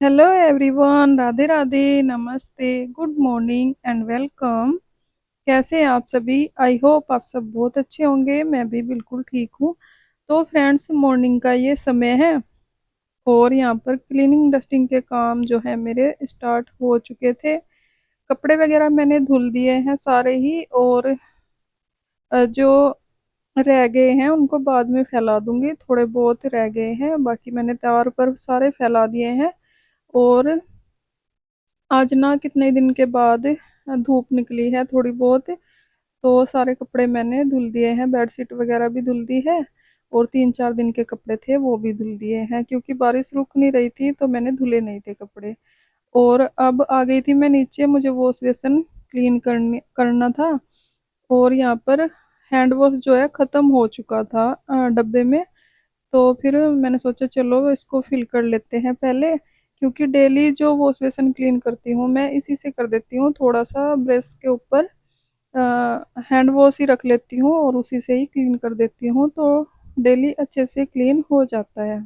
Hello everyone, Radhe Radhe, नमस्ते, good morning and welcome. कैसे हैं आप सभी? आई होप आप सब बहुत अच्छे होंगे। मैं भी बिल्कुल ठीक हूँ। तो फ्रेंड्स, मॉर्निंग का ये समय है और यहाँ पर क्लीनिंग डस्टिंग के काम जो है मेरे स्टार्ट हो चुके थे। कपड़े वगैरह मैंने धुल दिए हैं सारे ही, और जो रह गए हैं उनको बाद में फैला दूंगी। थोड़े बहुत रह गए हैं, बाकी मैंने तैयार पर सारे फैला दिए हैं। और आज ना कितने दिन के बाद धूप निकली है थोड़ी बहुत, तो सारे कपड़े मैंने धुल दिए हैं। बेडशीट वगैरह भी धुल दी है, और 3-4 दिन के कपड़े थे वो भी धुल दिए हैं, क्योंकि बारिश रुक नहीं रही थी तो मैंने धुले नहीं थे कपड़े। और अब आ गई थी मैं नीचे, मुझे वॉश बेसन क्लीन करना था। और यहाँ पर हैंड वॉश जो है ख़त्म हो चुका था डब्बे में। तो फिर मैंने सोचा चलो इसको फिल कर लेते हैं पहले, क्योंकि डेली जो वॉश बेसन क्लीन करती हूँ मैं इसी से कर देती हूँ। थोड़ा सा ब्रश के ऊपर हैंड वॉश ही रख लेती हूँ और उसी से ही क्लीन कर देती हूँ, तो डेली अच्छे से क्लीन हो जाता है।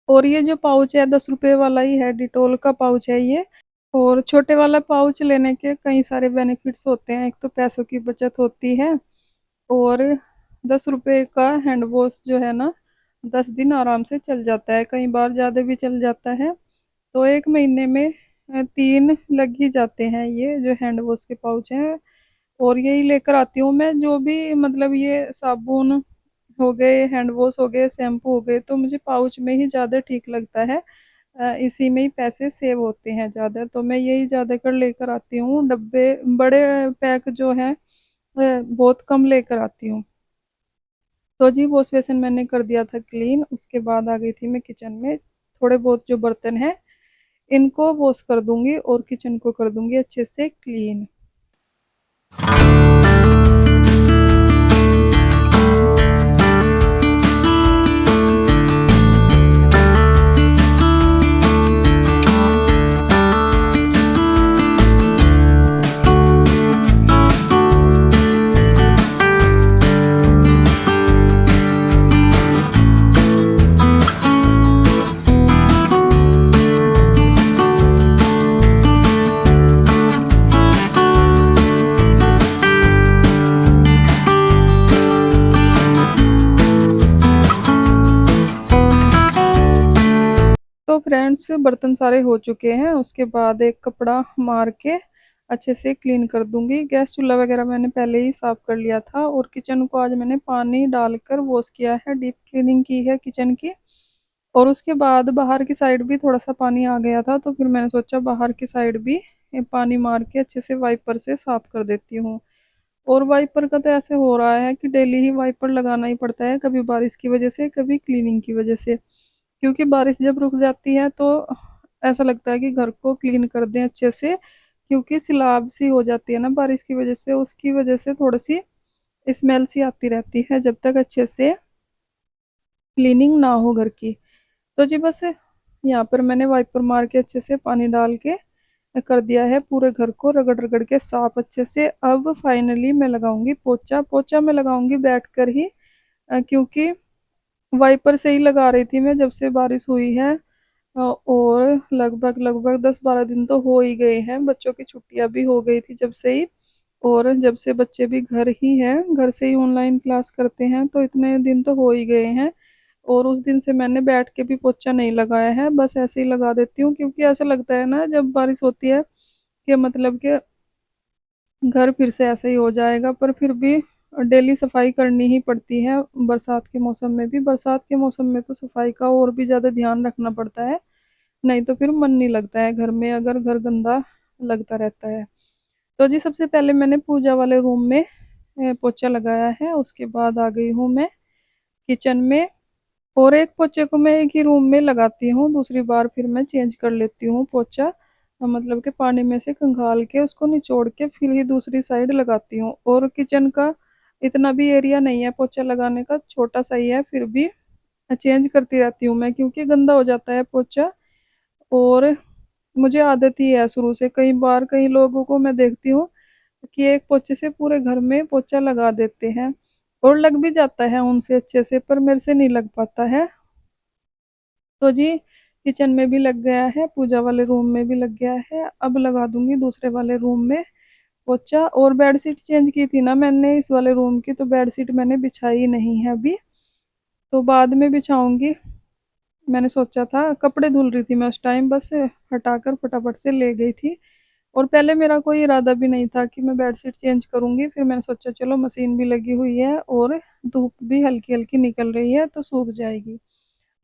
और ये जो पाउच है 10 रुपए वाला ही है, डिटोल का पाउच है ये। और छोटे वाला पाउच लेने के कई सारे बेनिफिट्स होते हैं। एक तो पैसों की बचत होती है, और 10 रुपए का हैंड वॉश जो है ना 10 दिन आराम से चल जाता है, कई बार ज़्यादा भी चल जाता है। तो एक महीने में 3 लग ही जाते हैं ये जो हैंड वॉश के पाउच हैं। और यही लेकर आती हूँ मैं, जो भी मतलब ये साबुन हो गए, हैंड वॉश हो गए, शैम्पू हो गए, तो मुझे पाउच में ही ज़्यादा ठीक लगता है। इसी में ही पैसे सेव होते हैं ज़्यादा, तो मैं यही ज़्यादा कर लेकर आती हूँ। डब्बे बड़े पैक जो हैं बहुत कम लेकर आती हूँ। तो जी वॉश बेसिन मैंने कर दिया था क्लीन। उसके बाद आ गई थी मैं किचन में। थोड़े बहुत जो बर्तन हैं इनको वॉश कर दूंगी और किचन को कर दूंगी अच्छे से क्लीन। तो फ्रेंड्स, बर्तन सारे हो चुके हैं। उसके बाद एक कपड़ा मार के अच्छे से क्लीन कर दूंगी। गैस चूल्हा वगैरह मैंने पहले ही साफ कर लिया था, और किचन को आज मैंने पानी डालकर वॉश किया है, डीप क्लीनिंग की है किचन की। और उसके बाद बाहर की साइड भी थोड़ा सा पानी आ गया था, तो फिर मैंने सोचा बाहर की साइड भी पानी मार के अच्छे से वाइपर से साफ कर देती हूँ। और वाइपर का तो ऐसे हो रहा है कि डेली ही वाइपर लगाना ही पड़ता है, कभी बारिश की वजह से कभी क्लीनिंग की वजह से। क्योंकि बारिश जब रुक जाती है तो ऐसा लगता है कि घर को क्लीन कर दें अच्छे से, क्योंकि सिलाब सी हो जाती है ना बारिश की वजह से, उसकी वजह से थोड़ी सी स्मेल सी आती रहती है जब तक अच्छे से क्लीनिंग ना हो घर की। तो जी बस यहाँ पर मैंने वाइपर मार के अच्छे से पानी डाल के कर दिया है, पूरे घर को रगड़ रगड़ के साफ अच्छे से। अब फाइनली मैं लगाऊंगी पोछा। पोछा मैं लगाऊंगी बैठ कर ही, क्योंकि वाइपर से ही लगा रही थी मैं जब से बारिश हुई है। और लगभग लगभग 10-12 दिन तो हो ही गए हैं। बच्चों की छुट्टियां भी हो गई थी जब से ही, और जब से बच्चे भी घर ही हैं, घर से ही ऑनलाइन क्लास करते हैं, तो इतने दिन तो हो ही गए हैं। और उस दिन से मैंने बैठ के भी पोछा नहीं लगाया है, बस ऐसे ही लगा देती हूँ, क्योंकि ऐसा लगता है ना जब बारिश होती है कि मतलब कि घर फिर से ऐसे ही हो जाएगा। पर फिर भी डेली सफाई करनी ही पड़ती है। बरसात के मौसम में भी, बरसात के मौसम में तो सफाई का और भी ज़्यादा ध्यान रखना पड़ता है, नहीं तो फिर मन नहीं लगता है घर में, अगर घर गंदा लगता रहता है। तो जी सबसे पहले मैंने पूजा वाले रूम में पोछा लगाया है। उसके बाद आ गई हूँ मैं किचन में। और एक पोछे को मैं एक ही रूम में लगाती हूँ, दूसरी बार फिर मैं चेंज कर लेती हूँ पोछा। मतलब कि पानी में से खंगाल के उसको निचोड़ के फिर ही दूसरी साइड लगाती हूँ। और किचन का इतना भी एरिया नहीं है पोछा लगाने का, छोटा सा ही है, फिर भी चेंज करती रहती हूँ मैं, क्योंकि गंदा हो जाता है पोछा। और मुझे आदत ही है शुरू से। कई बार कई लोगों को मैं देखती हूँ कि एक पोछे से पूरे घर में पोछा लगा देते हैं, और लग भी जाता है उनसे अच्छे से, पर मेरे से नहीं लग पाता है। तो जी किचन में भी लग गया है, पूजा वाले रूम में भी लग गया है। अब लगा दूंगी दूसरे वाले रूम में पोछा। और बेडशीट चेंज की थी ना मैंने इस वाले रूम की, तो बेडशीट मैंने बिछाई नहीं है अभी, तो बाद में बिछाऊंगी। मैंने सोचा था, कपड़े धुल रही थी मैं उस टाइम, बस हटाकर फटाफट से ले गई थी। और पहले मेरा कोई इरादा भी नहीं था कि मैं बेडशीट चेंज करूंगी, फिर मैंने सोचा चलो मशीन भी लगी हुई है और धूप भी हल्की हल्की निकल रही है तो सूख जाएगी।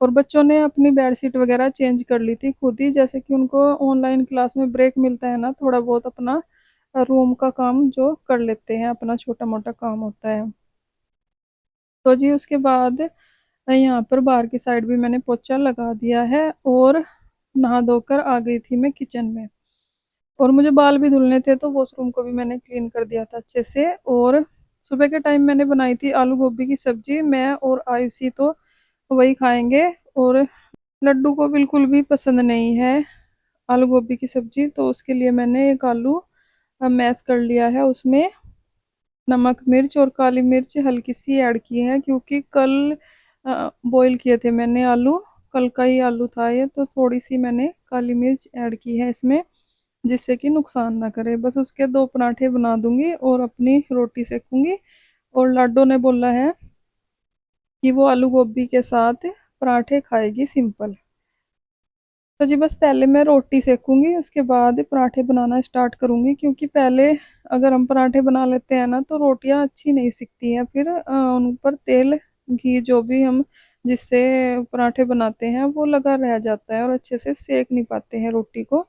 और बच्चों ने अपनी बेडशीट वगैरह चेंज कर ली थी खुद ही, जैसे कि उनको ऑनलाइन क्लास में ब्रेक मिलता है ना, थोड़ा बहुत अपना रूम का काम जो कर लेते हैं, अपना छोटा मोटा काम होता है। तो जी उसके बाद यहाँ पर बाहर की साइड भी मैंने पोछा लगा दिया है और नहा धोकर आ गई थी मैं किचन में। और मुझे बाल भी धुलने थे तो वॉशरूम को भी मैंने क्लीन कर दिया था अच्छे से। और सुबह के टाइम मैंने बनाई थी आलू गोभी की सब्जी, मैं और आयुषी तो वही खाएंगे। और लड्डू को बिल्कुल भी पसंद नहीं है आलू गोभी की सब्जी, तो उसके लिए मैंने एक आलू मैश कर लिया है, उसमें नमक मिर्च और काली मिर्च हल्की सी ऐड की है, क्योंकि कल बॉईल किए थे मैंने आलू, कल का ही आलू था ये, तो थोड़ी सी मैंने काली मिर्च ऐड की है इसमें, जिससे कि नुकसान ना करे। बस उसके दो पराठे बना दूंगी और अपनी रोटी सेकूंगी। और लाडो ने बोला है कि वो आलू गोभी के साथ पराठे खाएगी सिंपल। तो जी बस पहले मैं रोटी सेकूंगी, उसके बाद पराठे बनाना स्टार्ट करूंगी, क्योंकि पहले अगर हम पराठे बना लेते हैं ना तो रोटियां अच्छी नहीं सिकती हैं, फिर उन पर तेल घी जो भी हम जिससे पराठे बनाते हैं वो लगा रह जाता है और अच्छे से सेक नहीं पाते हैं रोटी को।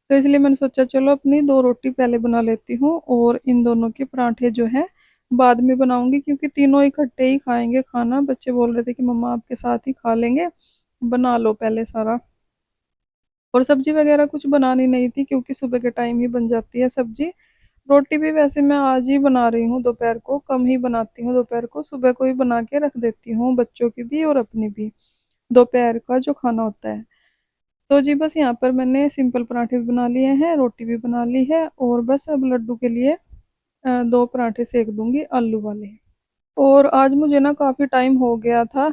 तो इसलिए मैंने सोचा चलो अपनी दो रोटी पहले बना लेती हूँ और इन दोनों के पराठे जो है बाद में बनाऊंगी, क्योंकि तीनों इकट्ठे ही खाएंगे खाना। बच्चे बोल रहे थे कि मम्मा आपके साथ ही खा लेंगे, बना लो पहले सारा। और सब्जी वगैरह कुछ बनानी नहीं थी, क्योंकि सुबह के टाइम ही बन जाती है सब्जी। रोटी भी वैसे मैं आज ही बना रही हूँ, दोपहर को कम ही बनाती हूँ, दोपहर को सुबह को ही बना के रख देती हूँ, बच्चों की भी और अपनी भी, दोपहर का जो खाना होता है। तो जी बस यहाँ पर मैंने सिंपल पराठे भी बना लिए हैं, रोटी भी बना ली है, और बस अब लड्डू के लिए दो पराठे सेक दूंगी आलू वाले। और आज मुझे ना काफ़ी टाइम हो गया था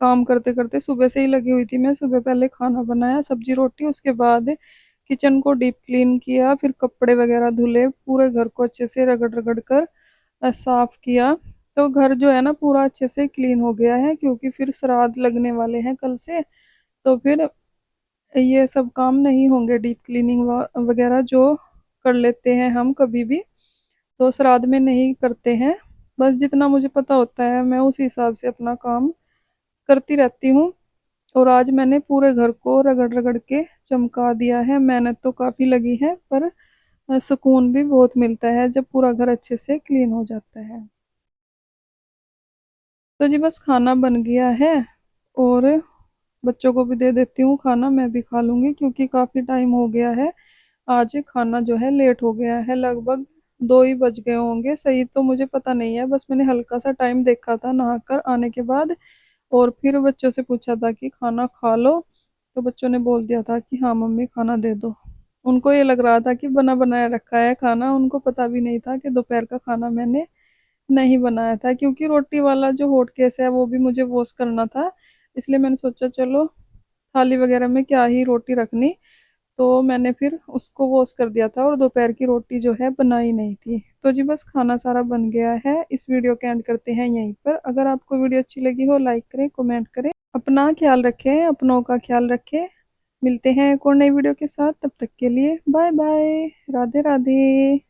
काम करते करते, सुबह से ही लगी हुई थी मैं। सुबह पहले खाना बनाया सब्जी रोटी, उसके बाद किचन को डीप क्लीन किया, फिर कपड़े वगैरह धुले, पूरे घर को अच्छे से रगड़ रगड़ कर साफ किया। तो घर जो है ना पूरा अच्छे से क्लीन हो गया है, क्योंकि फिर श्राद्ध लगने वाले हैं कल से, तो फिर ये सब काम नहीं होंगे, डीप क्लीनिंग वगैरह जो कर लेते हैं हम कभी भी, तो श्राद्ध में नहीं करते हैं। बस जितना मुझे पता होता है मैं उस हिसाब से अपना काम करती रहती हूँ। और आज मैंने पूरे घर को रगड़ रगड़ के चमका दिया है। मेहनत तो काफ़ी लगी है, पर सुकून भी बहुत मिलता है जब पूरा घर अच्छे से क्लीन हो जाता है। तो जी बस खाना बन गया है और बच्चों को भी दे देती हूँ खाना, मैं भी खा लूँगी, क्योंकि काफ़ी टाइम हो गया है। आज खाना जो है लेट हो गया है, लगभग 2 ही बज गए होंगे, सही तो मुझे पता नहीं है, बस मैंने हल्का सा टाइम देखा था नहाकर आने के बाद। और फिर बच्चों से पूछा था कि खाना खा लो, तो बच्चों ने बोल दिया था कि हाँ मम्मी खाना दे दो। उनको ये लग रहा था कि बना बनाया रखा है खाना, उनको पता भी नहीं था कि दोपहर का खाना मैंने नहीं बनाया था, क्योंकि रोटी वाला जो हॉट केस है वो भी मुझे वॉश करना था। इसलिए मैंने सोचा चलो थाली वगैरह में क्या ही रोटी रखनी, तो मैंने फिर उसको वॉश कर दिया था और दोपहर की रोटी जो है बनाई नहीं थी। तो जी बस खाना सारा बन गया है। इस वीडियो के एंड करते हैं यहीं पर। अगर आपको वीडियो अच्छी लगी हो लाइक करें, कमेंट करें, अपना ख्याल रखें, अपनों का ख्याल रखें। मिलते हैं एक और नई वीडियो के साथ, तब तक के लिए बाय बाय, राधे राधे।